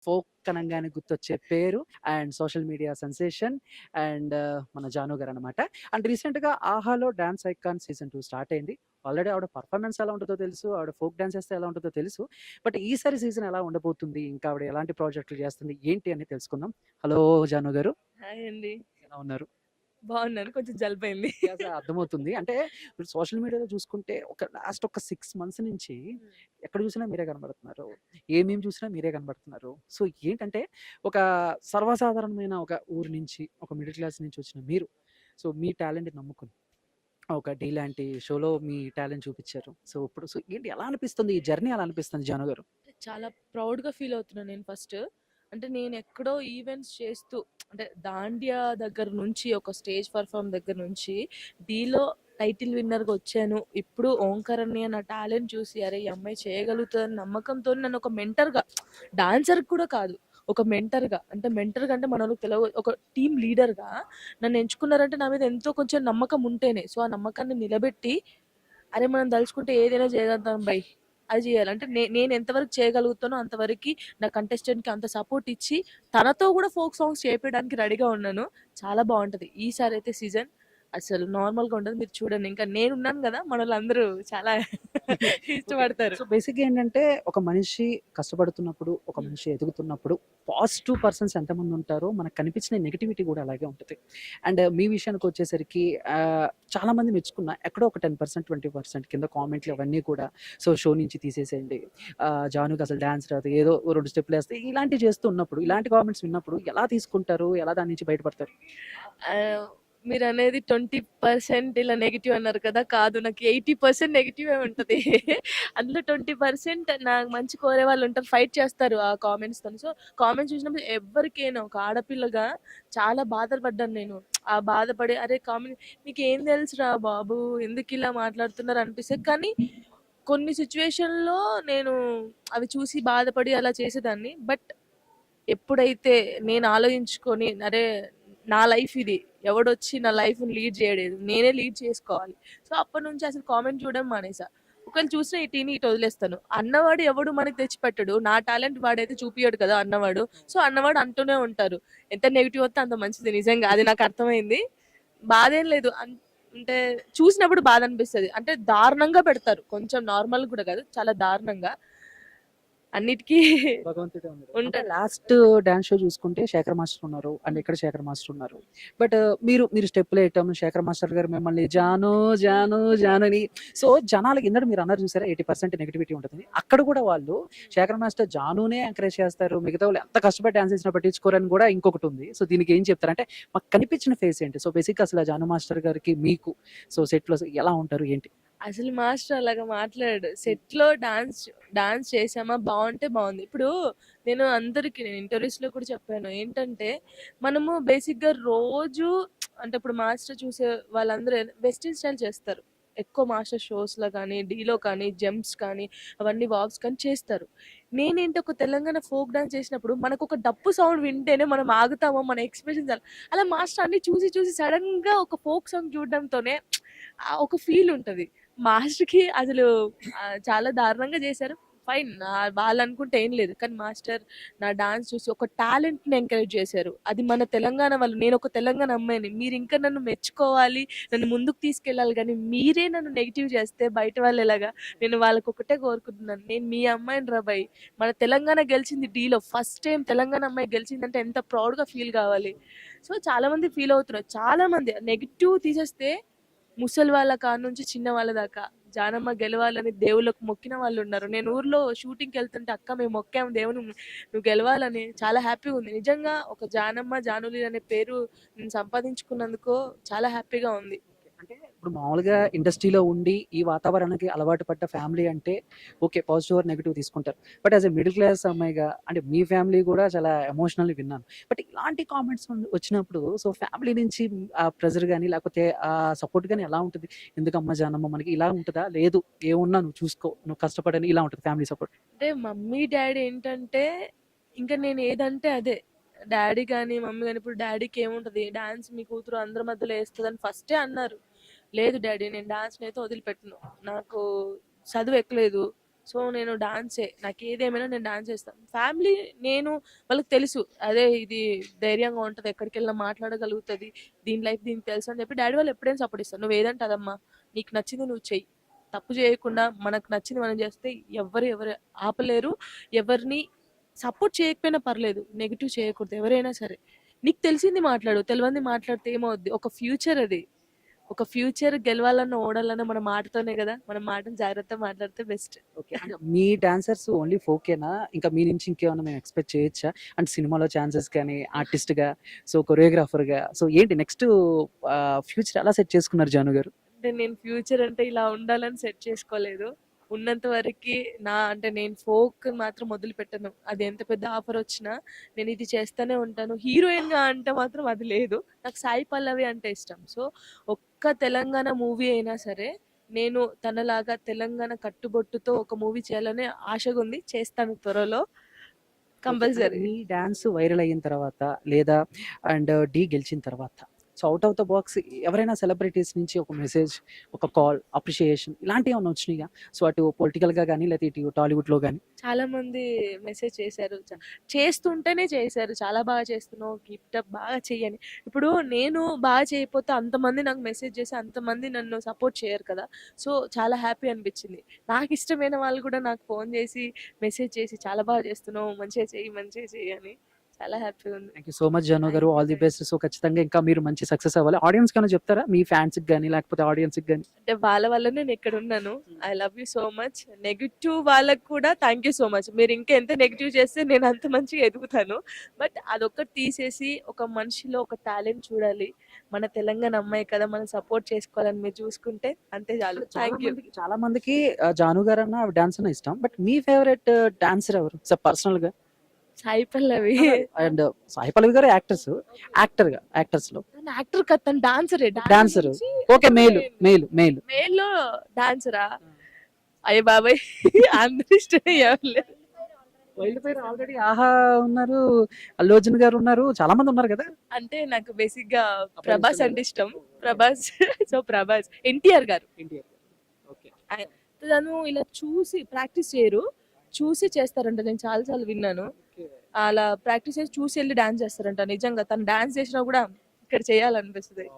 Folk అనంగానే గుర్తొచ్చే పేరు and social media sensation and మన జాను గారనమాట. అండ్ రీసెంట్‌గా 'ఆహాలో' డాన్స్ ఐకాన్ సీజన్ 2 స్టార్ట్ అయింది. ఆల్రెడీ ఆవిడ పెర్ఫార్మన్స్ ఎలా ఉంటదో తెలుసు. ఆవిడ ఫోక్ డాన్స్ ఏస్తే ఎలా ఉంటదో తెలుసు. బట్ ఈసారి సీజన్ ఎలా ఉండబోతుంది? ఇంకా ఆవిడ ఎలాంటి ప్రాజెక్టులు చేస్తుంది? ఏంటి అని తెలుసుకుందాం. హలో జాను గారు. హాయ్ అండి. ఎలా ఉన్నారు? బాగున్నాను. కొంచెం జలుబయింది. యాహ్! అర్థమవుతుంది. అంటే ఇప్పుడు సోషల్ మీడియాలో చూసుకుంటే లాస్ట్ ఒక 6 మంత్స్ నుంచి హ్మ్. ఎక్కడ చూసినా మీరే కనబడుతున్నారు. ఏ మీమ్ చూసినా మీరే కనబడుతున్నారు. సో ఏంటంటే ఒక సర్వసాధారణమైన ఒక ఊరు నుంచి, ఒక మిడిల్ క్లాస్ నుంచి వచ్చిన మీరు, సో మీ టాలెంట్‌ని నమ్ముకొని ఒక 'ఢీ' లాంటి షోలో మీ టాలెంట్ చూపిచ్చారు. సో ఏంటి ఎలా అనిపిస్తుంది? ఈ జర్నీ ఎలా అనిపిస్తుంది జాను గారు? చాలా ప్రౌడ్‌గా ఫీల్ అవుతున్నా నేను ఫస్ట్. అంటే నేనెక్కడో ఈవెంట్స్ చేస్తూ అంటే దాండియా దగ్గర నుంచి ఒక స్టేజ్ పెర్ఫార్మ్ దగ్గర నుంచి 'ఢీలో' టైటిల్ విన్నర్‌గా వచ్చాను. ఇప్పుడు ఓంకార్ అన్నయ్య నా టాలెంట్ చూసి అరే! ఈ అమ్మాయి చేయగలుగుతదని నమ్మకంతోని నన్ను ఒక మెంటర్‌గా డాన్సర్‌గా కూడా కాదు. ఒక మెంటర్‌గా అంటే మెంటర్‌గా అంటే మనోళ్ళకి తెలవ ఒక టీమ్ లీడర్‌గా నన్ను ఎంచుకున్నారంటే నా మీద ఎంతో కొంచెం నమ్మకం ఉంటేనే. సో, ఆ నమ్మకాన్ని నిలబెట్టి అరే మనం తలుచుకుంటే ఏదైనా చేయగలుగుతాం బై అది చేయాలి అంటే నేను ఎంతవరకు చేయగలుగుతానో అంతవరకు నా కంటెస్టెంట్కి అంత సపోర్ట్ ఇచ్చి తనతో కూడా ఫోక్ సాంగ్స్ చేపించడానికి రెడీగా ఉన్నాను. చాలా బాగుంటది ఈసారి అయితే సీజన్ అసలు నార్మల్గా ఉండదు. మీరు చూడండి ఇంకా నేను ఉన్నాను కదా మన వాళ్ళందరూ చాలా ఓకే. ఇష్టపడతారు. సో బేసిక్‌గా ఏంటంటే ఒక మనిషి కష్టపడుతున్నప్పుడు, ఒక మనిషి ఎదుగుతున్నప్పుడు పాజిటివ్ పర్సన్స్ ఎంతమంది ఉంటారో మనకు కనిపించిన నెగటివిటీ కూడా అలాగే ఉంటది. అండ్ మీ విషయానికొచ్చేసరికి చాలామంది మెచ్చుకున్న ఎక్కడో ఒక 10%, 20% కింద కామెంట్లు అవన్నీ కూడా సో షో నుంచి తీసేసేయండి. జానుకి అసలు డాన్స్ రాదు. ఏదో 2 స్టెప్పులేస్తే ఇలాంటివి చేస్తూ ఉన్నప్పుడు, ఇలాంటి కామెంట్స్ విన్నప్పుడు ఎలా తీసుకుంటారు? ఎలా దాని నుంచి బయటపడతారు? మీరు అనేది 20% ఇలా నెగిటివ్ అన్నారు కదా కాదు నాకు 80% నెగిటివ్ ఉంటది. అందులో 20% నాకు మంచి కోరే వాళ్ళు ఉంటారు ఫైట్ చేస్తారు ఆ కామెంట్స్ తో. సో కామెంట్స్ చూసినప్పుడు ఎవరికైనా ఒక ఆడపిల్లగా చాలా బాధపడ్డాను నేను. ఆ బాధపడి అరే కామెంట్ మీకు ఏం తెలుసురా బాబు ఎందుకు ఇలా మాట్లాడుతున్నారు అనిపిస్తుంది. కానీ కొన్ని సిచ్యువేషన్ లో నేను అవి చూసి బాధపడి అలా చేసేదాన్ని. బట్ ఎప్పుడైతే నేను ఆలోచించుకొని అరే నా లైఫ్ ఇది ఎవడొచ్చి నా లైఫ్ లీడ్ చేయలేదు నేనే లీడ్ చేసుకోవాలి. సో అప్పటి నుంచి అసలు కామెంట్ చూడడం మానేసా. ఒకవేళ చూసిన ఇటీని ఇటు వదిలేస్తాను. అన్నవాడు ఎవడు మనకి తెచ్చిపెట్టడు. నా టాలెంట్ వాడైతే చూపియడు కదా అన్నవాడు. సో అన్నవాడు అంటూనే ఉంటారు. ఎంత నెగిటివ్ వస్తే అంత మంచిది. నిజంగా అది నాకు అర్థమైంది. బాధ ఏం లేదు అంటే చూసినప్పుడు బాధ అనిపిస్తుంది. అంటే దారుణంగా పెడతారు కొంచెం నార్మల్ కూడా కాదు చాలా దారుణంగా అన్నిటికీ భగవంతుడే ఉన్నాడు. అంటే ఉంటాడు. లాస్ట్ డాన్స్ షో చూసుకుంటే శేఖర్ మాస్టర్ ఉన్నారు. అండ్ ఇక్కడ శేఖర్ మాస్టర్ ఉన్నారు. బట్ మీరు స్టెప్పులేయటం శేఖర్ మాస్టర్ గారు మిమ్మల్ని జాను, జాను, జాను అని సో జనాలకి ఇందాక మీరు అన్నారు చూసారా 80% నెగటివిటీ ఉంటదని. అక్కడ కూడా వాళ్ళు శేఖర్ మాస్టర్ జానునే ఎంకరేజ్ చేస్తారు. మిగతా వాళ్ళు ఎంత కష్టపడి డాన్స్ చేసినా పట్టించుకోరని కూడా ఇంకొకటి ఉంది. సో దీనికి ఏం చెప్తారు? అంటే మాకు కనిపించిన ఫేస్ ఏంటి? సో బేసిక్‌గా అసలు జాను మాస్టర్ గారికి మీకు సో సెట్‌లో ఎలా ఉంటారు? ఏంటి? అసలు మాస్టర్ అలాగా మాట్లాడాడు. సెట్‌లో డాన్స్ చేసామా బావుంటే బావుంది. ఇప్పుడు నేను ఇంటర్వ్యూస్‌లో కూడా చెప్పాను. ఏంటంటే మనము బేసిక్‌గా రోజు అంటే ఇప్పుడు మాస్టర్ చూసే వాళ్ళందరూ వెస్టర్న్ స్టైల్ చేస్తారు. ఎక్కువ మాస్టర్ షోస్‌లో కానీ, ఢీలో కానీ, జంప్స్ కానీ, అవన్నీ వాక్స్ కానీ చేస్తారు. నేనేంటి ఒక తెలంగాణ ఫోక్ డాన్స్ చేసినప్పుడు మనకొక డప్పు సౌండ్ వింటేనే మనం ఆగుతామో మన ఎక్స్‌ప్రెషన్స్ అలా మాస్టర్ అన్ని చూసి చూసి సడెన్‌గా ఒక ఫోక్ సాంగ్ చూడడంతోనే ఒక ఫీల్ ఉంటది. మాస్టర్‌కి అసలు చాలా దారుణంగా చేశారు. ఫైన్. వాళ్ళనుకుంటే ఏం లేదు. కానీ మాస్టర్ నా డాన్స్ చూసి ఒక టాలెంట్‌ని ఎంకరేజ్ చేశారు. అది మన తెలంగాణ వాళ్ళు. నేనొక తెలంగాణ అమ్మాయిని. మీరింకా నన్ను మెచ్చుకోవాలి, నన్ను ముందుకు తీసుకెళ్ళాలి గానీ, మీరే నన్ను నెగెటివ్ చేస్తే బయట వాళ్ళెలాగా? నేను వాళ్ళకొకటే కోరుకుంటున్నాను. నేను మీ అమ్మాయినిరా బయ్. మన తెలంగాణ గెలిచింది ఢీలో. ఫస్ట్ టైమ్ తెలంగాణ అమ్మాయి గెలిచిందంటే ఎంత ప్రౌడ్‌గా ఫీల్ కావాలి. సో, చాలా మంది ఫీల్ అవుతున్నారు. చాలా మంది నెగెటివ్ తీసేస్తే ముసలి వాళ్ళ కాడ్నుంచి చిన్న వాళ్ళ దాకా జానమ్మ గెలవాలని దేవుళ్ళకు మొక్కిన వాళ్ళున్నారు. నేను ఊర్లో షూటింగ్‌కెళ్తుంటే అక్క మేము మొక్కాము దేవుని నువ్వు గెలవాలని. చాలా హ్యాపీగా ఉంది. నిజంగా ఒక జానమ్మ, జానులీన్ అనే పేరు నేను సంపాదించుకున్నందుకు చాలా హ్యాపీగా ఉంది. అంటే ఇప్పుడు మామూలుగా ఇండస్ట్రీలో ఉండి ఈ వాతావరణానికి అలవాటు పడ్డ ఫ్యామిలీ అంటే ఓకే. పాజిటివ్ ఆర్ నెగెటివ్ తీసుకుంటారు. But as a middle class అమ్మాయిగా అంటే మీ ఫ్యామిలీ కూడా చాలా ఎమోషనల్లీ విన్నాను. బట్ ఇలాంటి కామెంట్స్ వచ్చినప్పుడు సో ఫ్యామిలీ నుంచి ఆ ప్రెషర్ గాని లేకపోతే ఆ సపోర్ట్ గాని ఎలా ఉంటది? ఎందుకమ్మా జానమ్మ మనకి ఇలా ఉంటదా? లేదు ఏమున్నా నువ్వు చూసుకో. నువ్వు కష్టపడని ఇలా ఉంటది ఫ్యామిలీ సపోర్ట్. అంటే మమ్మీ, డ్యాడీ ఏంటంటే ఇంక నేను ఏదంటే అదే. డ్యాడీ గాని, మమ్మీ గాని ఇప్పుడు డ్యాడీకి ఏముంటది డాన్స్ మీ కూతురు అందరి మధ్యలో ఏస్తదని ఫస్టే అన్నారు. లేదు డ్యాడీ నేను డాన్స్‌నైతే వదిలిపెట్టను. నాకు చదువు ఎక్కలేదు. సో నేను డాన్సే, నాకు ఏదేమైనా నేను డాన్స్ చేస్తాను. ఫ్యామిలీ నేను వాళ్ళకి తెలుసు, అదే ఇది ధైర్యంగా ఉంటుంది, ఎక్కడికి వెళ్ళినా మాట్లాడగలుగుతుంది, దీని లైఫ్ దీనికి తెలుసు అని చెప్పి డాడీ వాళ్ళు ఎప్పుడైనా సపోర్ట్ ఇస్తారు. నువ్వు ఏదంటే అదమ్మా, నీకు నచ్చింది నువ్వు చెయ్యి, తప్పు చేయకుండా మనకు నచ్చింది మనం చేస్తే ఎవరు ఆపలేరు. ఎవరిని సపోర్ట్ చేయకపోయినా పర్లేదు, నెగిటివ్ చేయకూడదు ఎవరైనా సరే. నీకు తెలిసింది మాట్లాడు, తెలియంది మాట్లాడితే ఏమవుద్ది? ఒక ఫ్యూచర్ అది, ఒక ఫ్యూచర్ గెలవాలన్నా ఓడాలన్నా మన మాటతోనే కదా. మన మాటను జాగ్రత్తగా మాట్లాడితే బెస్ట్. ఓకే. అంటే మీ డాన్సర్స్ ఓన్లీ ఫోకేనా? ఇంకా మీ నుంచి ఇంకేమన్నా మేము ఎక్స్‌పెక్ట్ చేయొచ్చా? అంటే సినిమాలో ఛాన్సెస్ కానీ, ఆర్టిస్ట్‌గా, సో కొరియోగ్రాఫర్‌గా, సో ఏంటి నెక్స్ట్ ఫ్యూచర్ ఎలా సెట్ చేసుకున్నారు జాను గారు? అంటే నేను ఫ్యూచర్ అంటే ఇలా ఉండాలని సెట్ చేసుకోలేదు. ఉన్నంత వరకి అంటే నేను ఫోక్ మాత్రం వదిలిపెట్టను. అది ఎంత పెద్ద ఆఫర్ వచ్చినా నేను ఇది చేస్తూనే ఉంటాను. హీరోయిన్‌గా అంటే మాత్రం అది లేదు. నాకు సాయి పల్లవి అంటే ఇష్టం. సో ఒక్క తెలంగాణ మూవీ అయినా సరే నేను తనలాగా తెలంగాణ కట్టుబొట్టుతో ఒక మూవీ చేయాలనే ఆశగా ఉంది. చేస్తాను త్వరలో ఓకే. అంటే కంపల్సరీ. మీ డాన్స్ వైరల్ అయిన తర్వాత లేదా అండ్ 'ఢీ' గెలిచిన తర్వాత so out of the box ఎవరైనా సెలబ్రిటీస్ నుంచి ఒక మెసేజ్, ఒక కాల్, అప్రిషియేషన్ ఇలాంటివి ఏమన్నా వచ్చినాయా? సో అటు పొలిటికల్‌గా గాని లేకపోతే ఇటు టాలీవుడ్‌లో గాని? చాలా మంది మెసేజ్ చేశారు. చేస్తుంటేనే చేశారు. చాలా బాగా చేస్తున్నావు, కీప్ ఇట్ అప్, బాగా చెయ్యి అని. ఇప్పుడు నేను బాగా చేయకపోతే అంతమంది నాకు మెసేజ్ చేసి అంతమంది నన్ను సపోర్ట్ చేయరు కదా. సో చాలా హ్యాపీ అనిపించింది. నాకు ఇష్టమైన వాళ్ళు కూడా నాకు ఫోన్ చేసి, మెసేజ్ చేసి చాలా బాగా చేస్తున్నావు, మంచిగా చెయ్యి, మంచిగా చెయ్యి అని. చాలా హ్యాపీగా ఉంది. Thank you so much Jaanu గారు. Thank you. All the best. So ఖచ్చితంగా ఇంకా మీరు మంచి సక్సెస్ అవ్వాలి. ఆడియన్స్‌కి ఏమైనా చెప్తారా? మీ ఫ్యాన్స్‌కి గాని లేకపోతే ఆడియన్స్‌కి గాని? అంటే వాళ్ళ వల్లనే నేను ఇక్కడ ఉన్నాను. I love you so much. Negative వాళ్ళకి కూడా థ్యాంక్ యూ సో మచ్. మీరు ఇంకా ఎంత నెగెటివ్ చేస్తే నేను అంత మంచిగా ఎదుగుతాను. బట్ అదొక్కటి తీసేసి ఒక మనిషిలో ఒక టాలెంట్ చూడాలి. మన తెలంగాణ అమ్మాయి కదా, మనం సపోర్ట్ చేసుకోవాలని మీరు చూసుకుంటే అంతే చాలు. Thank you. చాలా మందికి జాను గారన్న డాన్స్ అన్న ఇష్టం. బట్ మీ ఫేవరెట్ డాన్సర్ ఎవరు? సో పర్సనల్‌గా? సాయి పల్లవి. అండ్ సాయి పల్లవి గారు యాక్టర్స్‌లో యాక్టర్ కదా, తను డాన్సరే. డాన్సర్. ఓకే. మేల్. మేల్లో డాన్సరా? అయ్య బాబాయ్, అందరి ఇష్టం ఎవరు లేరు. వైల్డ్ ఫైర్ ఆల్రెడీ ఆహా ఉన్నారు. అల్లు అర్జున్ గారు ఉన్నారు. చాలా మంది ఉన్నారు కదా. అంటే నాకు బేసిక్ గా ప్రభాస్ అంటే ఇష్టం. ప్రభాస్. సో ప్రభాస్. ఎన్టీఆర్ గారు. ఓకే. తను ఇలా చూసి ప్రాక్టీస్ చేయరు, చూసి చేస్తారంట. నేను చాలా సార్లు విన్నాను. అలా ప్రాక్టీస్ చేసి చూసి వెళ్ళి డాన్స్ చేస్తారంట. నిజంగా తను డాన్స్ చేసినా కూడా ఇక్కడ చేయాలనిపిస్తుంది.